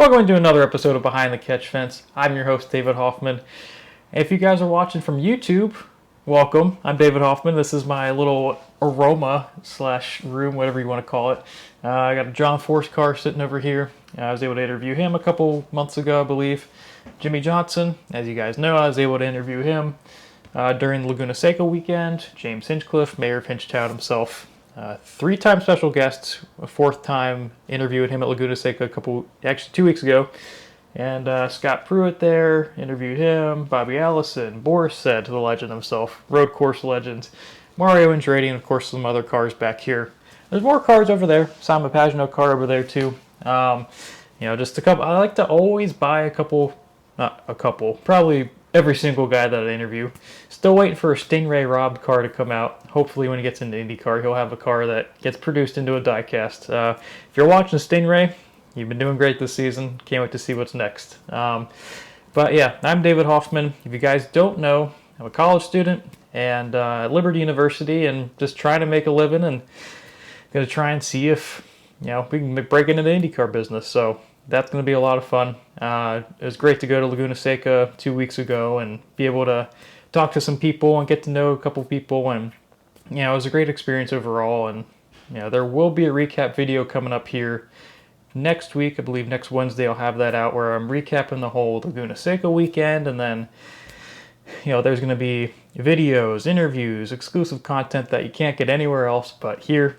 Welcome to another episode of Behind the Catch Fence. I'm your host, David Hoffman. If you guys are watching from YouTube, welcome. I'm David Hoffman. This is my little aroma / room, whatever you want to call it. I got a John Force car sitting over here. I was able to interview him a couple months ago, I believe. Jimmy Johnson, as you guys know, I was able to interview him during the Laguna Seca weekend. James Hinchcliffe, Mayor of Hinchtown himself. Three-time special guest, a fourth-time interview with him at Laguna Seca 2 weeks ago. And Scott Pruitt there, interviewed him, Bobby Allison, Boris said to the legend himself, road course legend, Mario Andretti, and of course some other cars back here. There's more cars over there, Simon Pagino car over there too. Just a couple. I like to always buy probably every single guy that I interview. Still waiting for a Stingray Rob car to come out. Hopefully when he gets into IndyCar, he'll have a car that gets produced into a diecast. If you're watching Stingray, you've been doing great this season. Can't wait to see what's next. But yeah, I'm David Hoffman. If you guys don't know, I'm a college student and at Liberty University and just trying to make a living and going to try and see if we can break into the IndyCar business. So that's going to be a lot of fun. It was great to go to Laguna Seca 2 weeks ago and be able to talk to some people and get to know a couple people. And, it was a great experience overall. And, there will be a recap video coming up here next week. I believe next Wednesday I'll have that out where I'm recapping the whole Laguna Seca weekend. And then, there's going to be videos, interviews, exclusive content that you can't get anywhere else but here.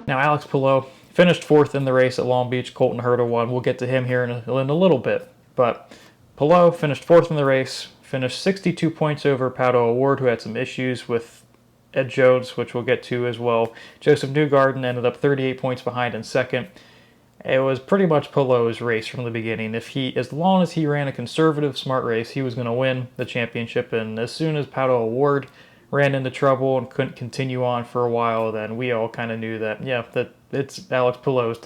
Now, Alex Palou finished fourth in the race at Long Beach. Colton HERTA won. We'll get to him here in a little bit. But Palou finished fourth in the race, finished 62 points over Pato O'Ward, who had some issues with Ed Jones, which we'll get to as well. Joseph Newgarden ended up 38 points behind in second. It was pretty much Palou's race from the beginning. As long as he ran a conservative, smart race, he was going to win the championship. And as soon as Pato O'Ward ran into trouble and couldn't continue on for a while, then we all kind of knew that it's Alex Palou's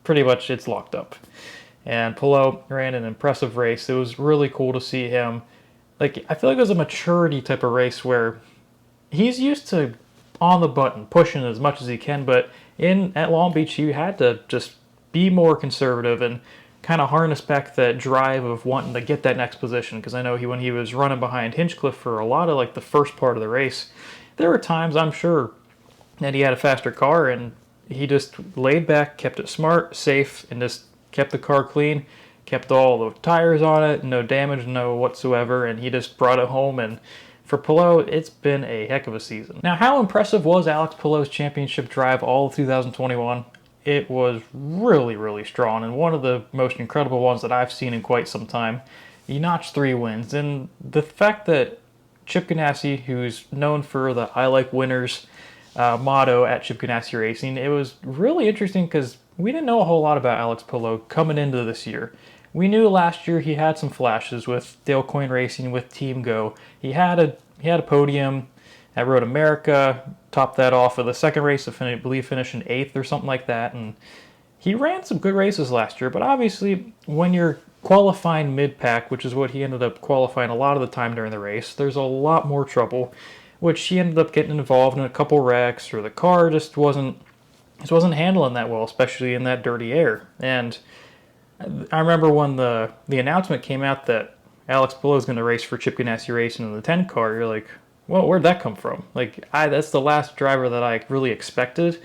pretty much it's locked up. And Palou ran an impressive race. It was really cool to see him. I feel like it was a maturity type of race where he's used to on the button, pushing as much as he can, but at Long Beach, he had to just be more conservative and kind of harness back that drive of wanting to get that next position. Because I know when he was running behind Hinchcliffe for a lot of the first part of the race, there were times I'm sure that he had a faster car and he just laid back, kept it smart, safe, and just kept the car clean, kept all the tires on it, no damage, no whatsoever, and he just brought it home. And for Palou, it's been a heck of a season. Now, how impressive was Alex Palou's championship drive all of 2021? It was really, really strong, and one of the most incredible ones that I've seen in quite some time. He notched 3 wins, and the fact that Chip Ganassi, who's known for the I Like Winners motto at Chip Ganassi Racing, it was really interesting because we didn't know a whole lot about Alex Palou coming into this year. We knew last year he had some flashes with Dale Coyne Racing, with Team Go. He had a podium at Road America, topped that off with a second race, I believe finishing 8th or something like that. And he ran some good races last year, but obviously when you're qualifying mid-pack, which is what he ended up qualifying a lot of the time during the race, there's a lot more trouble, which he ended up getting involved in a couple wrecks, or the car just wasn't handling that well, especially in that dirty air. And I remember when the announcement came out that Alex Palou is going to race for Chip Ganassi Racing in the 10 car, you're like, well, where'd that come from? That's the last driver that I really expected,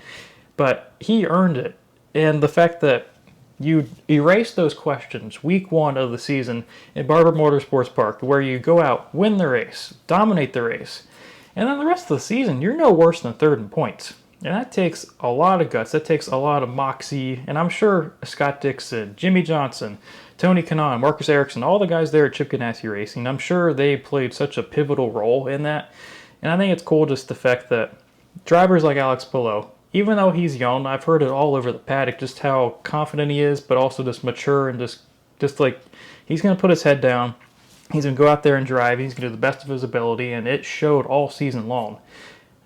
but he earned it. And the fact that you erase those questions week 1 of the season at Barber Motorsports Park, where you go out, win the race, dominate the race, and then the rest of the season, you're no worse than 3rd in points. And that takes a lot of guts. That takes a lot of moxie. And I'm sure Scott Dixon, Jimmy Johnson, Tony Kanaan, Marcus Ericsson, all the guys there at Chip Ganassi Racing, I'm sure they played such a pivotal role in that. And I think it's cool just the fact that drivers like Alex Palou, even though he's young, I've heard it all over the paddock, just how confident he is, but also just mature and just he's going to put his head down. He's going to go out there and drive. He's going to do the best of his ability, and it showed all season long.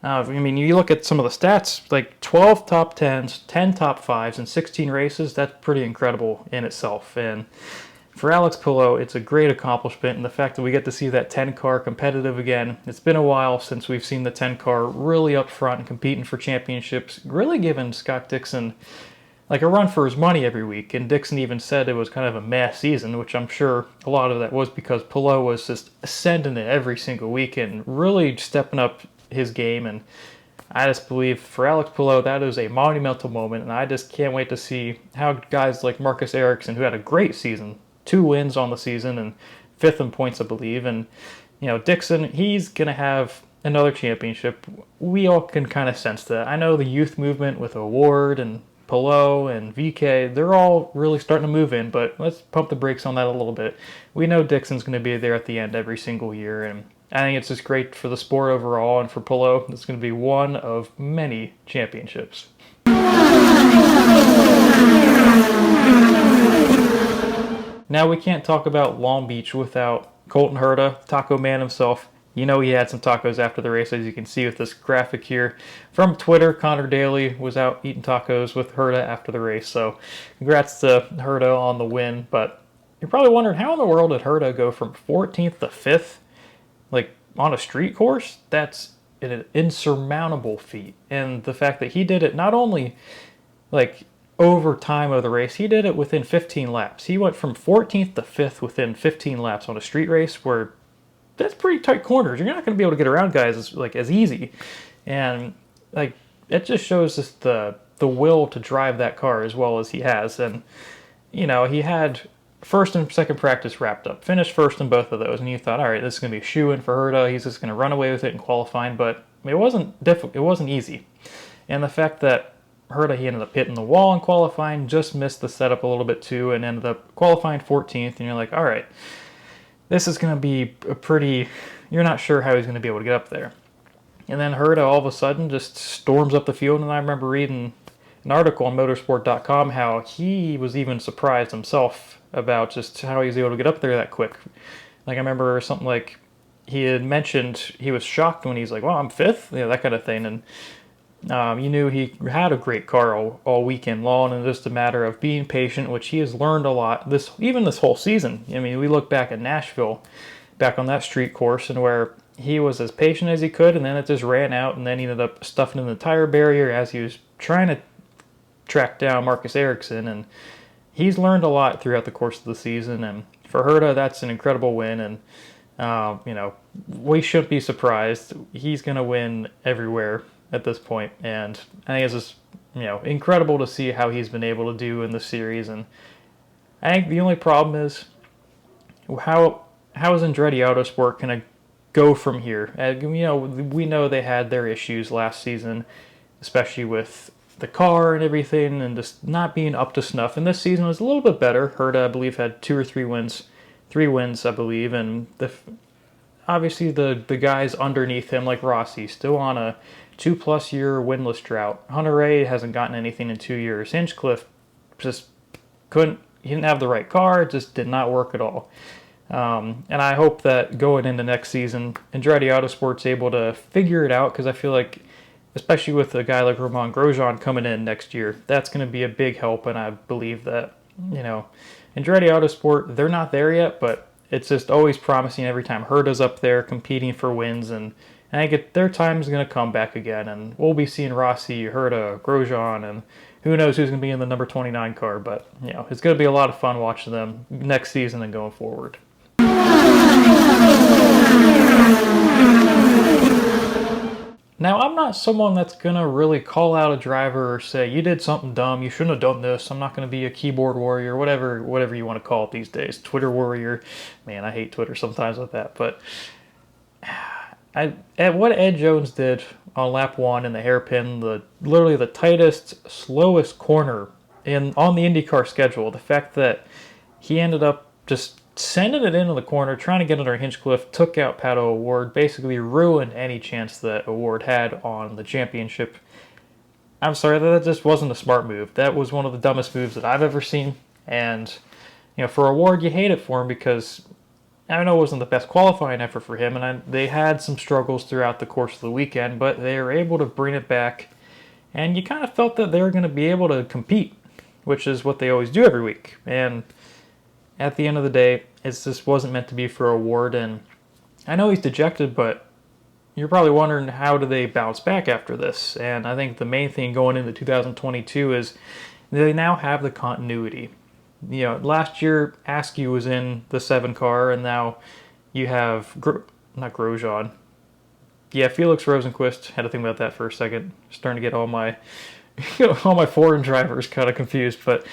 You look at some of the stats, 12 top 10s, 10 top 5s, and 16 races, that's pretty incredible in itself. And for Alex Palou, it's a great accomplishment, and the fact that we get to see that 10 car competitive again. It's been a while since we've seen the 10 car really up front and competing for championships, really giving Scott Dixon like a run for his money every week. And Dixon even said it was kind of a meh season, which I'm sure a lot of that was because Palou was just ascending it every single week and really stepping up his game. And I just believe for Alex Palou, that is a monumental moment, and I just can't wait to see how guys like Marcus Ericsson, who had a great season, 2 wins on the season and 5th in points, I believe, and Dixon, he's gonna have another championship. We all can kind of sense that. I know the youth movement with O'Ward and Palou and VK, they're all really starting to move in, but let's pump the brakes on that a little bit. We know Dixon's going to be there at the end every single year, and I think it's just great for the sport overall, and for Palou, it's going to be one of many championships. Now, we can't talk about Long Beach without Colton Herta, Taco Man himself. He had some tacos after the race, as you can see with this graphic here. From Twitter, Connor Daly was out eating tacos with Herta after the race, so congrats to Herta on the win. But you're probably wondering, how in the world did Herta go from 14th to 5th, like on a street course? That's an insurmountable feat. And the fact that he did it not only like over time of the race, he did it within 15 laps. He went from 14th to 5th within 15 laps on a street race, where that's pretty tight corners. You're not going to be able to get around guys as easy. And like, it just shows just the will to drive that car as well as he has. And he had first and second practice wrapped up, finished first in both of those, and you thought, all right, this is going to be a shoe-in for Herta. He's just going to run away with it in qualifying. But it wasn't difficult. It wasn't easy. And the fact that Herta, he ended up hitting the wall in qualifying, just missed the setup a little bit too, and ended up qualifying 14th. And you're like, all right, this is going to be a pretty, you're not sure how he's going to be able to get up there. And then Herta all of a sudden just storms up the field, and I remember reading an article on motorsport.com how he was even surprised himself about just how he was able to get up there that quick. Like, I remember something like he had mentioned he was shocked when he's like, well, I'm 5th? That kind of thing. And you knew he had a great car all weekend long, and just a matter of being patient, which he has learned a lot this whole season. I mean, we look back at Nashville, back on that street course, and where he was as patient as he could, and then it just ran out, and then he ended up stuffing in the tire barrier as he was trying to track down Marcus Ericsson. And he's learned a lot throughout the course of the season, and for Herta, that's an incredible win. And we shouldn't be surprised. He's going to win everywhere at this point, and I think it's just incredible to see how he's been able to do in the series. And I think the only problem is how is Andretti Autosport going to go from here? We know they had their issues last season, especially with the car and everything, and just not being up to snuff. And this season was a little bit better. Herta, I believe, had 2 or 3 wins, 3 wins, I believe, and obviously the guys underneath him, like Rossi, still on a 2+ year winless drought. Hunter-Reay hasn't gotten anything in 2 years. Hinchcliffe just he didn't have the right car. It just did not work at all. And I hope that going into next season, Andretti Autosport's able to figure it out, because I feel like, especially with a guy like Romain Grosjean coming in next year, that's going to be a big help. And I believe that, Andretti Autosport, they're not there yet, but it's just always promising every time Herta's up there competing for wins. And I think their time is going to come back again, and we'll be seeing Rossi, Herta, Grosjean, and who knows who's going to be in the number 29 car. But it's going to be a lot of fun watching them next season and going forward. Now, I'm not someone that's going to really call out a driver or say, you did something dumb, you shouldn't have done this. I'm not going to be a keyboard warrior, whatever you want to call it these days. Twitter warrior. Man, I hate Twitter sometimes with that. But at what Ed Jones did on lap 1 in the hairpin, literally the tightest, slowest corner on the IndyCar schedule, the fact that he ended up just sending it into the corner, trying to get under Hinchcliffe, took out Pato O'Ward, basically ruined any chance that O'Ward had on the championship. I'm sorry, that just wasn't a smart move. That was one of the dumbest moves that I've ever seen. And, for O'Ward, you hate it for him, because I know it wasn't the best qualifying effort for him, and they had some struggles throughout the course of the weekend, but they were able to bring it back, and you kind of felt that they were going to be able to compete, which is what they always do every week. And at the end of the day, it just wasn't meant to be for O'Ward, and I know he's dejected, but you're probably wondering how do they bounce back after this, and I think the main thing going into 2022 is they now have the continuity. You know, last year Askew was in the 7 car, and now you have not Grosjean. Yeah, Felix Rosenqvist. Had to think about that for a second. Starting to get all my all my foreign drivers kind of confused, but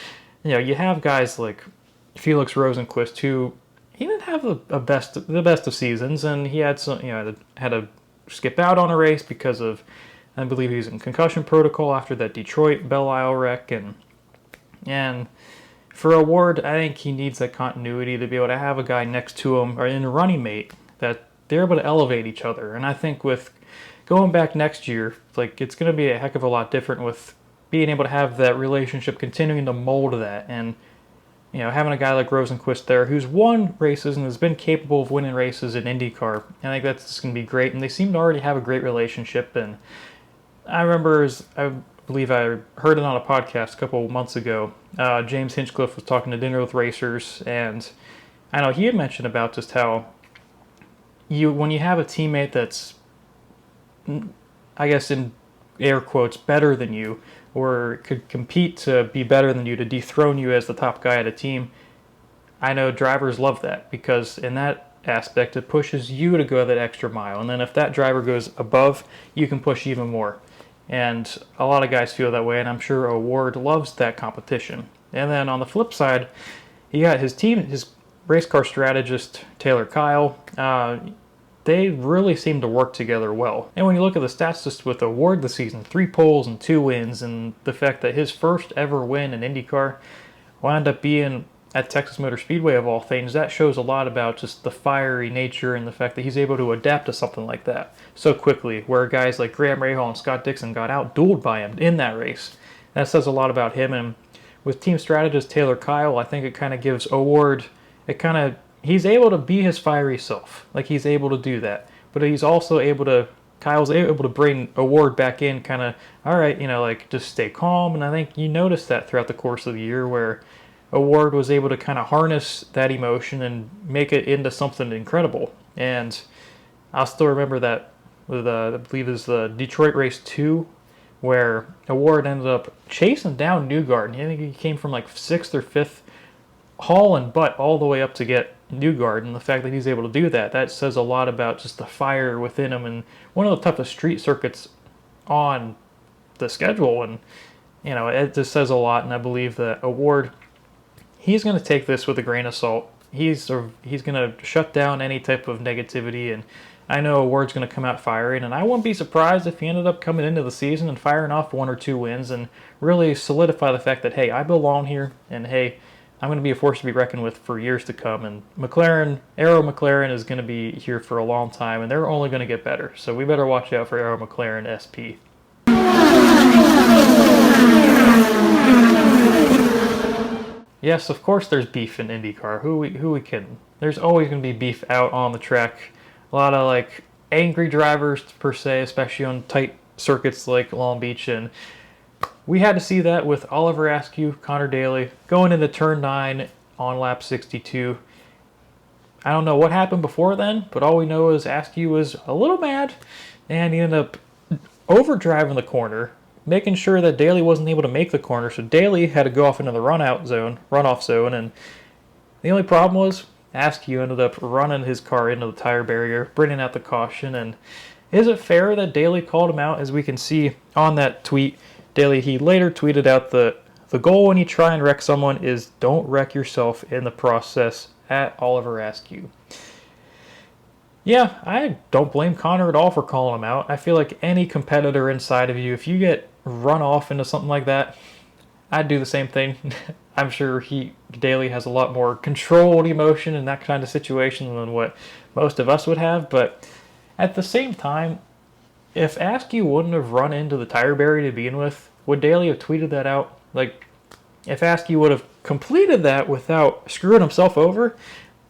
you know, you have guys like Felix Rosenqvist who he didn't have the best of seasons, and he had some, you know, had to skip out on a race because of, I believe he was in concussion protocol after that Detroit Belle Isle wreck, and for O'Ward, I think he needs that continuity to be able to have a guy next to him or in a running mate that they're able to elevate each other. And I think with going back next year, like it's going to be a heck of a lot different with being able to have that relationship, continuing to mold that, and you know, having a guy like Rosenqvist there who's won races and has been capable of winning races in IndyCar. I think that's just going to be great, and they seem to already have a great relationship. And I remember, I believe I heard it on a podcast a couple of months ago, James Hinchcliffe was talking to Dinner with Racers, and I know he had mentioned about just how when you have a teammate that's, I guess in air quotes, better than you, or could compete to be better than you, to dethrone you as the top guy at a team, I know drivers love that, because in that aspect it pushes you to go that extra mile, and then if that driver goes above, you can push even more. And a lot of guys feel that way, and I'm sure O'Ward loves that competition. And then on the flip side, he got his team, his race car strategist Taylor Kyle. They really seem to work together well. And when you look at the stats just with O'Ward this season, 3 poles and 2 wins, and the fact that his first ever win in IndyCar wound up being at Texas Motor Speedway of all things, that shows a lot about just the fiery nature and the fact that he's able to adapt to something like that so quickly, where guys like Graham Rahal and Scott Dixon got out-dueled by him in that race. That says a lot about him. And with team strategist Taylor Kyle, I think it kind of gives O'Ward, he's able to be his fiery self. Like, he's able to do that. But he's also able to, Kyle's able to bring O'Ward back in, kind of, all right, you know, like, just stay calm. And I think you noticed that throughout the course of the year, where O'Ward was able to kind of harness that emotion and make it into something incredible. And I'll still remember that with, I believe it was the Detroit race 2, where O'Ward ended up chasing down Newgarden. I think he came from like 6th or 5th, hauling butt all the way up to get Newgarden. The fact that he's able to do that, that says a lot about just the fire within him, and one of the toughest street circuits on the schedule. And you know, it just says a lot. And I believe that O'Ward, he's going to take this with a grain of salt. He's going to shut down any type of negativity, and I know O'Ward's going to come out firing, and I wouldn't be surprised if he ended up coming into the season and firing off 1 or 2 wins and really solidify the fact that, hey, I belong here, and hey, I'm going to be a force to be reckoned with for years to come. And Arrow McLaren is going to be here for a long time, and they're only going to get better. So we better watch out for Arrow McLaren SP. Yes, of course there's beef in IndyCar. Who we kidding? There's always going to be beef out on the track. A lot of like angry drivers per se, especially on tight circuits like Long Beach, and we had to see that with Oliver Askew, Connor Daly, going into turn 9 on lap 62. I don't know what happened before then, but all we know is Askew was a little mad, and he ended up overdriving the corner, making sure that Daly wasn't able to make the corner, so Daly had to go off into the runoff zone, and the only problem was Askew ended up running his car into the tire barrier, bringing out the caution. And is it fair that Daly called him out? As we can see on that tweet, Daly, he later tweeted out the goal when you try and wreck someone is don't wreck yourself in the process, at Oliver Askew. Yeah, I don't blame Connor at all for calling him out. I feel like any competitor inside of you, if you get run off into something like that, I'd do the same thing. I'm sure Daly has a lot more controlled emotion in that kind of situation than what most of us would have. But at the same time, if Askew wouldn't have run into the tire barrier to begin with, would Daly have tweeted that out? Like, if Askew would have completed that without screwing himself over,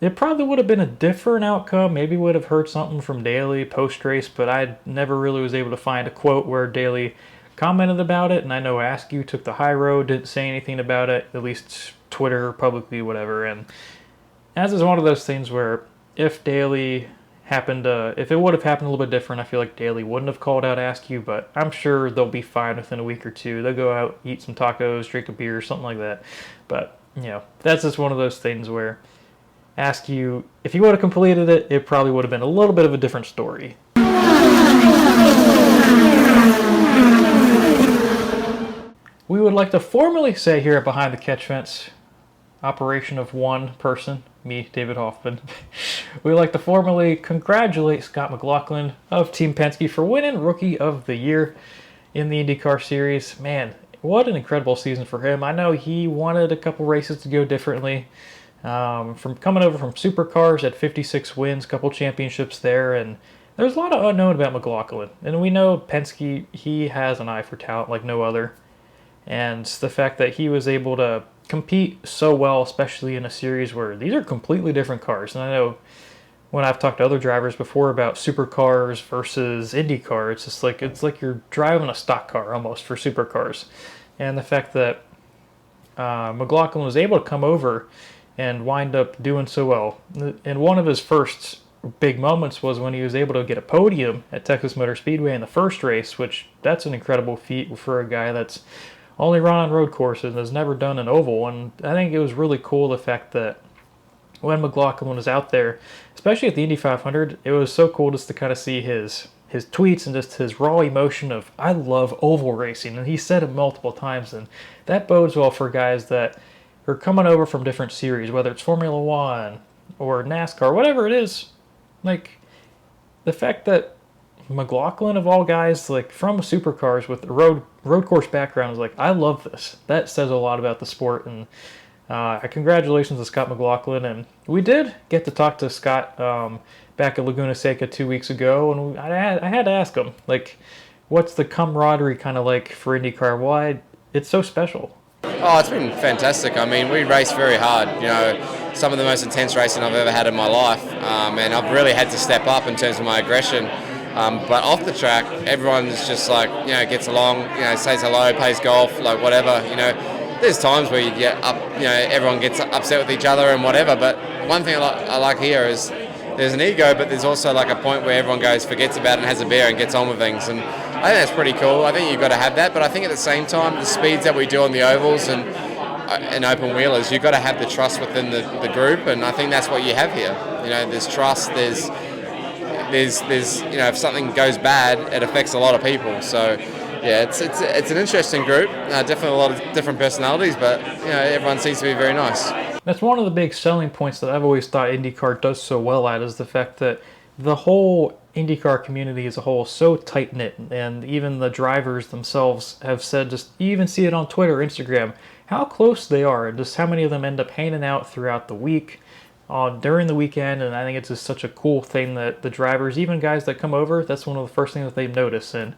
it probably would have been a different outcome. Maybe would have heard something from Daly post-race, but I never really was able to find a quote where Daly commented about it. And I know Askew took the high road, didn't say anything about it, at least Twitter, publicly, whatever. And as is one of those things where if Daly happened to, if it would have happened a little bit different, I feel like Daly wouldn't have called out Askew, but I'm sure they'll be fine within a week or two. They'll go out, eat some tacos, drink a beer, something like that. But, you know, that's just one of those things where Askew, if he would have completed it, it probably would have been a little bit of a different story. We would like to formally say here at Behind the Catch Fence, operation of one person, me, David Hoffman, we'd like to formally congratulate Scott McLaughlin of Team Penske for winning Rookie of the Year in the IndyCar Series. Man, what an incredible season for him. I know he wanted a couple races to go differently. From coming over from supercars at 56 wins, couple championships there, and there's a lot of unknown about McLaughlin. And we know Penske, he has an eye for talent like no other. And the fact that he was able to compete so well, especially in a series where these are completely different cars. And I know when I've talked to other drivers before about supercars versus IndyCar, it's like you're driving a stock car almost for supercars. And the fact that McLaughlin was able to come over and wind up doing so well. And one of his first big moments was when he was able to get a podium at Texas Motor Speedway in the first race, which that's an incredible feat for a guy that's only run on road courses and has never done an oval. And I think it was really cool the fact that when McLaughlin was out there, especially at the Indy 500, it was so cool just to kind of see his tweets and just his raw emotion of, I love oval racing. And he said it multiple times, and that bodes well for guys that are coming over from different series, whether it's Formula One or NASCAR, whatever it is. Like, the fact that McLaughlin, of all guys, like from supercars with a road course background, is like, I love this. That says a lot about the sport, and congratulations to Scott McLaughlin. And we did get to talk to Scott back at Laguna Seca 2 weeks ago, and I had to ask him, like, what's the camaraderie kind of like for IndyCar? Why it's so special? Oh, it's been fantastic. I mean, we race very hard. You know, some of the most intense racing I've ever had in my life, and I've really had to step up in terms of my aggression. But off the track, everyone's just like, you know, gets along, you know, says hello, plays golf, like whatever. You know, there's times where you get up, you know, everyone gets upset with each other and whatever. But one thing I like here is there's an ego, but there's also like a point where everyone goes, forgets about it and has a beer and gets on with things. And I think that's pretty cool. I think you've got to have that. But I think at the same time, the speeds that we do on the ovals and open wheelers, you've got to have the trust within the group. And I think that's what you have here. You know, there's trust, there's you know, if something goes bad, it affects a lot of people. So yeah, it's an interesting group. Definitely a lot of different personalities, but you know, everyone seems to be very nice. That's one of the big selling points that I've always thought IndyCar does so well at, is the fact that the whole IndyCar community as a whole is so tight-knit, and even the drivers themselves have said, just you even see it on Twitter, Instagram, how close they are, and just how many of them end up hanging out throughout the week, during the weekend. And I think it's just such a cool thing that the drivers, even guys that come over, that's one of the first things that they notice. And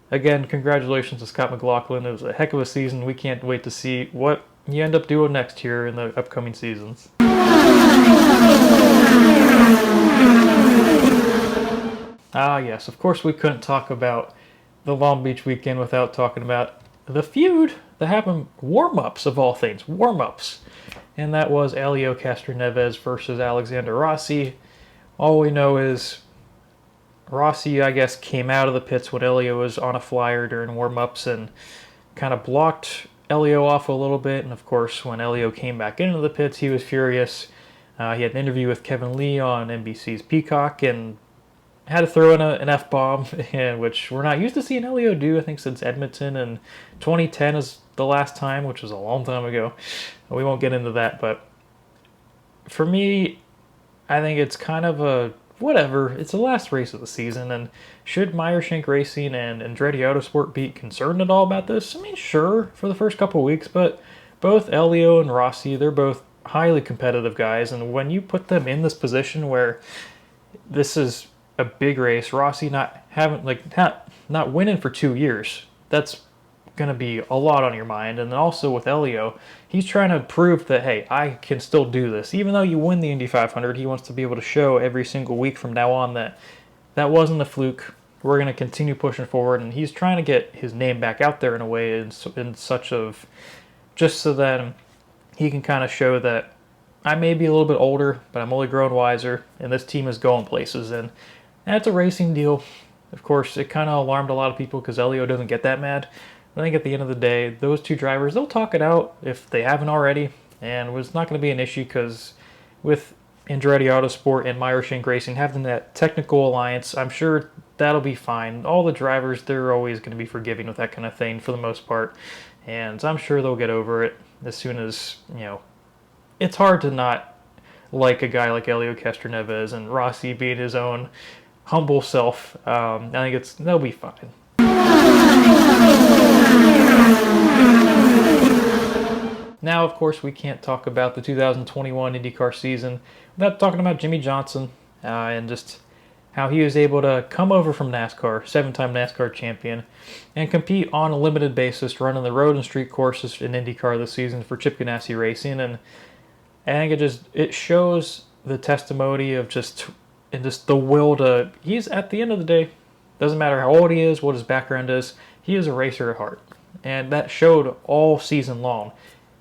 again, congratulations to Scott McLaughlin. It was a heck of a season. We can't wait to see what you end up doing next year in the upcoming seasons. Ah yes, of course we couldn't talk about the Long Beach weekend without talking about the feud that happened, warm-ups of all things, warm-ups. And that was Helio Castroneves versus Alexander Rossi. All we know is Rossi, I guess, came out of the pits when Helio was on a flyer during warm-ups and kind of blocked Helio off a little bit. And of course, when Helio came back into the pits, he was furious. He had an interview with Kevin Lee on NBC's Peacock and had to throw in an F-bomb, which we're not used to seeing Helio do, I think, since Edmonton, and 2010 is the last time, which was a long time ago. We won't get into that, but for me, I think it's kind of a whatever. It's the last race of the season, and should Meyer-Shank Racing and Andretti Autosport be concerned at all about this? I mean, sure, for the first couple of weeks, but both Helio and Rossi, they're both highly competitive guys, and when you put them in this position where this is a big race, Rossi not winning for 2 years, that's going to be a lot on your mind. And then also with Helio, he's trying to prove that, hey, I can still do this. Even though you win the Indy 500, he wants to be able to show every single week from now on that that wasn't a fluke. We're going to continue pushing forward, and he's trying to get his name back out there in a way, in such of just so that he can kind of show that I may be a little bit older, but I'm only growing wiser, and this team is going places. And that's a racing deal. Of course, it kind of alarmed a lot of people because Elio doesn't get that mad. But I think at the end of the day, those two drivers, they'll talk it out if they haven't already. And it's not going to be an issue because with Andretti Autosport and Meyer Shank Racing having that technical alliance, I'm sure that'll be fine. All the drivers, they're always going to be forgiving with that kind of thing for the most part. And I'm sure they'll get over it as soon as, it's hard to not like a guy like Helio Castroneves and Rossi being his own humble self. I think they'll be fine. Now, of course, we can't talk about the 2021 IndyCar season without talking about Jimmie Johnson and just how he was able to come over from NASCAR, 7-time NASCAR champion, and compete on a limited basis, running the road and street courses in IndyCar this season for Chip Ganassi Racing. And I think it shows the testimony of just the will to, he's at the end of the day, doesn't matter how old he is, what his background is, he is a racer at heart. And that showed all season long.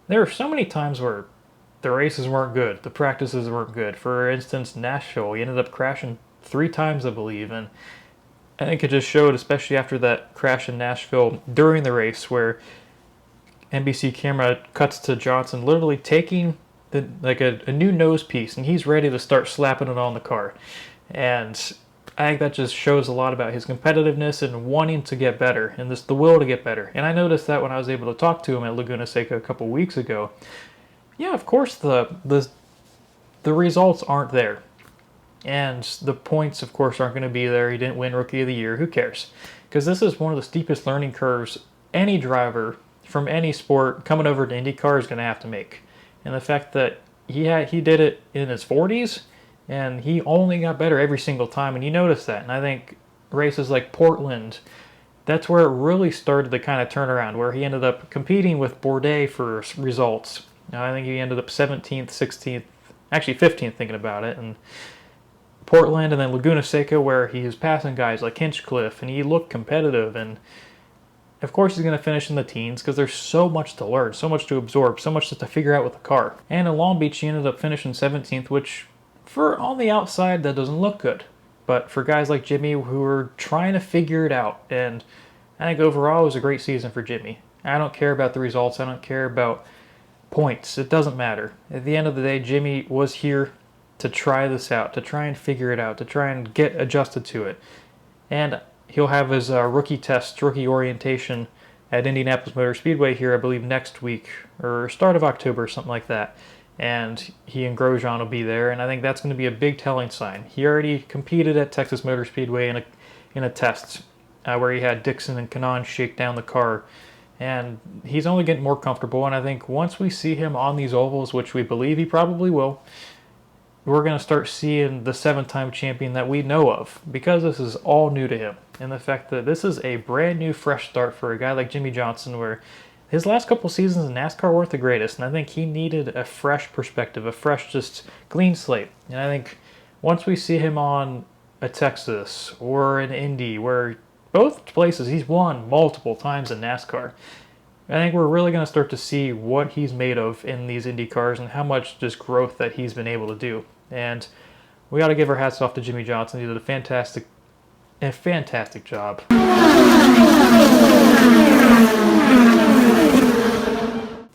There are so many times where the races weren't good, the practices weren't good. For instance, Nashville, he ended up crashing 3 times, I believe, and I think it just showed, especially after that crash in Nashville during the race, where NBC camera cuts to Johnson literally taking a new nose piece, and he's ready to start slapping it on the car. And I think that just shows a lot about his competitiveness and wanting to get better, and the will to get better. And I noticed that when I was able to talk to him at Laguna Seca a couple weeks ago. Yeah, of course the results aren't there. And the points, of course, aren't going to be there. He didn't win Rookie of the Year. Who cares? Because this is one of the steepest learning curves any driver from any sport coming over to IndyCar is going to have to make. And the fact that he did it in his 40s, and he only got better every single time, and you notice that. And I think races like Portland, that's where it really started to kind of turn around, where he ended up competing with Bourdais for results. I think he ended up 17th, 16th, actually 15th thinking about it, and Portland, and then Laguna Seca, where he was passing guys like Hinchcliffe, and he looked competitive. And of course he's going to finish in the teens because there's so much to learn, so much to absorb, so much to figure out with the car. And in Long Beach, he ended up finishing 17th, which for on the outside, that doesn't look good. But for guys like Jimmy who are trying to figure it out, and I think overall it was a great season for Jimmy. I don't care about the results. I don't care about points. It doesn't matter. At the end of the day, Jimmy was here to try this out, to try and figure it out, to try and get adjusted to it. And he'll have his rookie orientation at Indianapolis Motor Speedway here, I believe, next week, or start of October, something like that. And he and Grosjean will be there, and I think that's going to be a big telling sign. He already competed at Texas Motor Speedway in a test where he had Dixon and Kanaan shake down the car, and he's only getting more comfortable. And I think once we see him on these ovals, which we believe he probably will, we're going to start seeing the 7-time champion that we know of, because this is all new to him. And the fact that this is a brand new, fresh start for a guy like Jimmie Johnson, where his last couple seasons in NASCAR weren't the greatest, and I think he needed a fresh perspective, a fresh, just clean slate. And I think once we see him on a Texas or an Indy, where both places he's won multiple times in NASCAR, I think we're really going to start to see what he's made of in these Indy cars and how much just growth that he's been able to do. And we got to give our hats off to Jimmie Johnson. He did a fantastic job.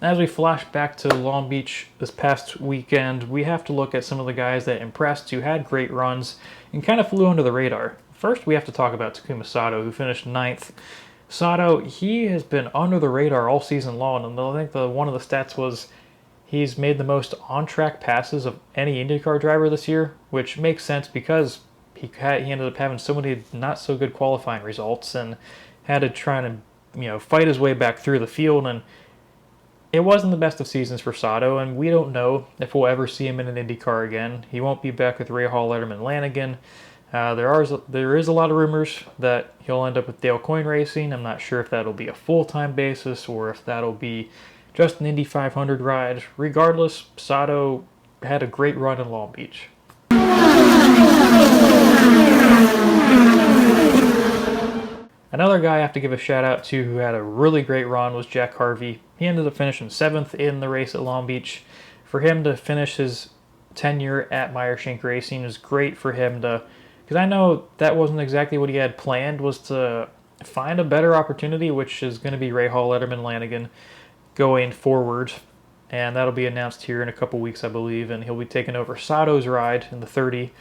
As we flash back to Long Beach this past weekend, we have to look at some of the guys that impressed, who had great runs and kind of flew under the radar. First, we have to talk about Takuma Sato, who finished 9th. Sato, he has been under the radar all season long, and I think one of the stats was he's made the most on-track passes of any IndyCar driver this year, which makes sense because he ended up having so many not-so-good qualifying results and had to try to fight his way back through the field. And it wasn't the best of seasons for Sato, and we don't know if we'll ever see him in an IndyCar again. He won't be back with Ray Hall, Letterman, Lanigan. There is a lot of rumors that he'll end up with Dale Coyne Racing. I'm not sure if that'll be a full-time basis or if that'll be just an Indy 500 ride. Regardless, Sato had a great run in Long Beach. Another guy I have to give a shout out to who had a really great run was Jack Harvey. He ended up finishing 7th in the race at Long Beach. for him to finish his tenure at Meyer-Shank Racing is great for him to, because I know that wasn't exactly what he had planned, was to find a better opportunity, which is going to be Ray Hall, Letterman, Lanigan going forward. And that'll be announced here in a couple weeks, I believe. And he'll be taking over Sato's ride in the 30.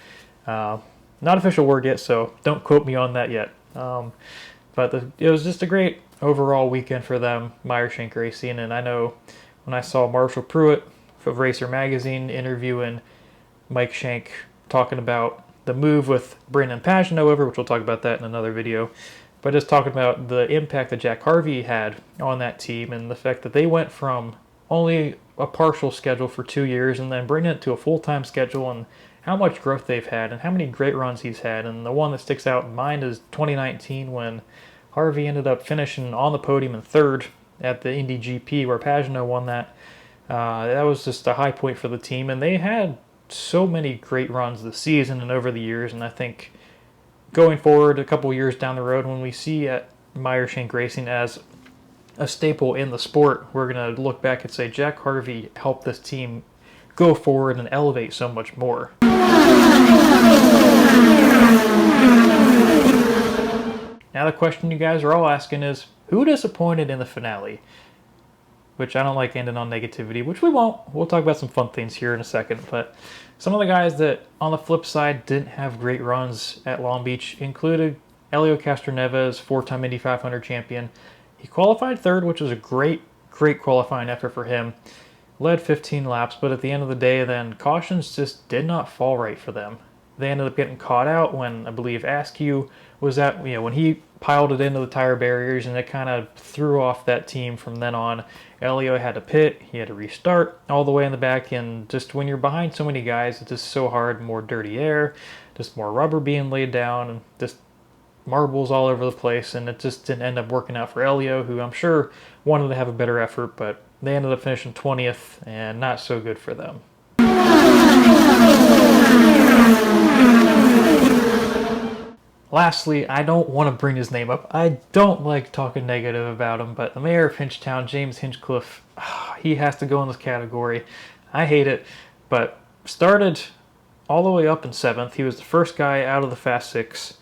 Not official word yet, so don't quote me on that yet. But it was just a great overall weekend for them, Meyer-Shank Racing. And I know when I saw Marshall Pruitt of Racer Magazine interviewing Mike Shank talking about the move with Brandon Pagano over, which we'll talk about that in another video, but just talking about the impact that Jack Harvey had on that team and the fact that they went from only a partial schedule for 2 years and then bringing it to a full-time schedule, and how much growth they've had and how many great runs he's had. And the one that sticks out in mind is 2019 when Harvey ended up finishing on the podium in third at the Indy GP where Pagano won that. That was just a high point for the team, and they had so many great runs this season and over the years. And I think going forward a couple years down the road, when we see at Meyer-Shank Racing as a staple in the sport, we're going to look back and say Jack Harvey helped this team go forward and elevate so much more. Now the question you guys are all asking is, who disappointed in the finale? Which I don't like ending on negativity, which we won't. We'll talk about some fun things here in a second. But some of the guys that, on the flip side, didn't have great runs at Long Beach included Helio Castroneves, four-time Indy 500 champion. He qualified third, which was a great qualifying effort for him. Led 15 laps, but at the end of the day, then cautions just did not fall right for them. They ended up getting caught out when, I believe, Askew was at, when he piled it into the tire barriers, and it kind of threw off that team from then on. Helio had to pit, he had to restart all the way in the back, and just when you're behind so many guys, it's just so hard. More dirty air, just more rubber being laid down, and just marbles all over the place, and it just didn't end up working out for Helio, who I'm sure wanted to have a better effort, but they ended up finishing 20th, and not so good for them. Lastly, I don't want to bring his name up. I don't like talking negative about him, but the mayor of Hinchtown, James Hinchcliffe, he has to go in this category. I hate it, but started all the way up in 7th. He was the first guy out of the Fast Six.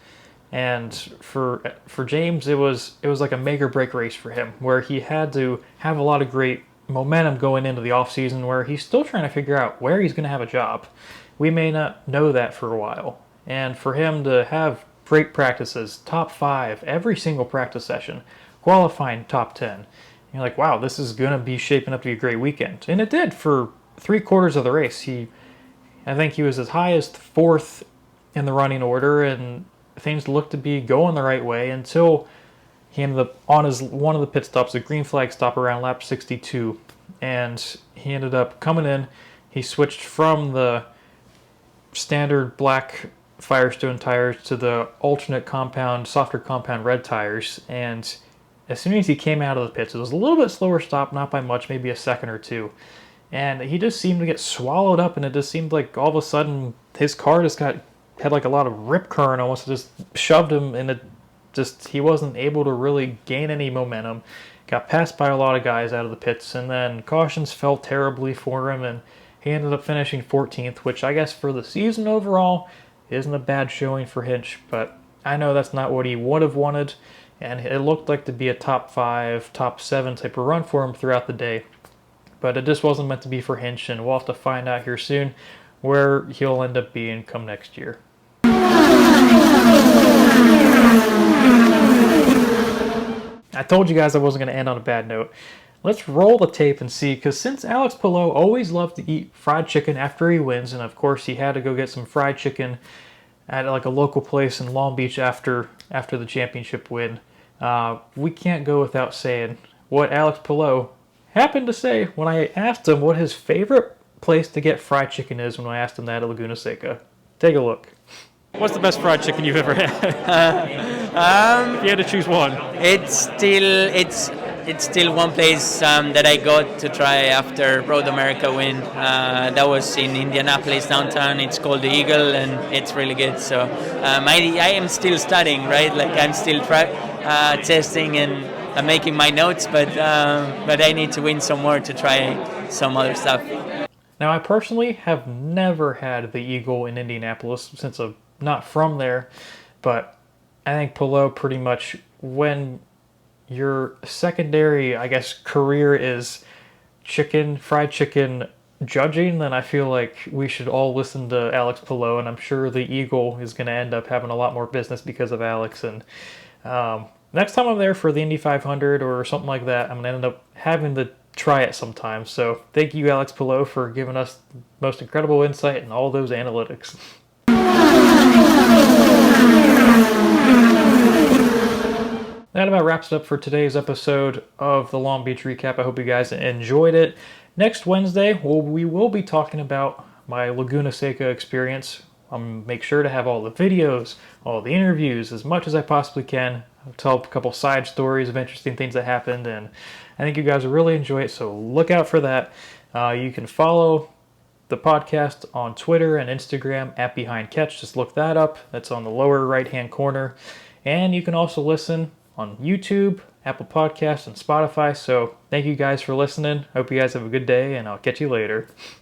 And for James, it was like a make or break race for him, where he had to have a lot of great momentum going into the off season, where he's still trying to figure out where he's going to have a job. We may not know that for a while, and for him to have great practices, top 5 every single practice session, qualifying top 10, you're like, wow, this is going to be shaping up to be a great weekend. And it did for 3/4 of the race. I think he was as high as 4th in the running order, and things looked to be going the right way until he ended up on one of the pit stops, a green flag stop around lap 62, and he ended up coming in. He switched from the standard black Firestone tires to the alternate compound, softer compound red tires, and as soon as he came out of the pits, it was a little bit slower stop, not by much, maybe a second or two, and he just seemed to get swallowed up, and it just seemed like all of a sudden his car just had like a lot of rip current, almost just shoved him, and he wasn't able to really gain any momentum. Got passed by a lot of guys out of the pits, and then cautions fell terribly for him, and he ended up finishing 14th, which I guess for the season overall isn't a bad showing for Hinch, but I know that's not what he would have wanted, and it looked like to be a top 5, top 7 type of run for him throughout the day, but it just wasn't meant to be for Hinch, and we'll have to find out here soon where he'll end up being come next year. I told you guys I wasn't going to end on a bad note. Let's roll the tape and see, because since Alex Palou always loved to eat fried chicken after he wins, and of course he had to go get some fried chicken at like a local place in Long Beach after the championship win, we can't go without saying what Alex Palou happened to say when I asked him what his favorite place to get fried chicken is when I asked him that at Laguna Seca. Take a look. What's the best fried chicken you've ever had? If you had to choose one. It's still one place that I got to try after Road America win. That was in Indianapolis downtown. It's called the Eagle, and it's really good. So I am still studying, right? Like I'm still testing and making my notes, but I need to win some more to try some other stuff. Now, I personally have never had the Eagle in Indianapolis since I'm not from there, but I think Palou pretty much, when your secondary, I guess, career is fried chicken judging, then I feel like we should all listen to Alex Palou, and I'm sure the Eagle is going to end up having a lot more business because of Alex. And next time I'm there for the Indy 500 or something like that, I'm going to end up having to try it sometime. So thank you, Alex Palou, for giving us the most incredible insight and all those analytics. That about wraps it up for today's episode of the Long Beach Recap. I hope you guys enjoyed it. Next Wednesday, we will be talking about my Laguna SECA experience. I'll make sure to have all the videos, all the interviews, as much as I possibly can. I'll tell a couple side stories of interesting things that happened, and I think you guys will really enjoy it, so look out for that. You can follow the podcast on Twitter and Instagram at Behind Catch. Just look that up. That's on the lower right-hand corner. And you can also listen on YouTube, Apple Podcasts, and Spotify. So thank you guys for listening. Hope you guys have a good day, and I'll catch you later.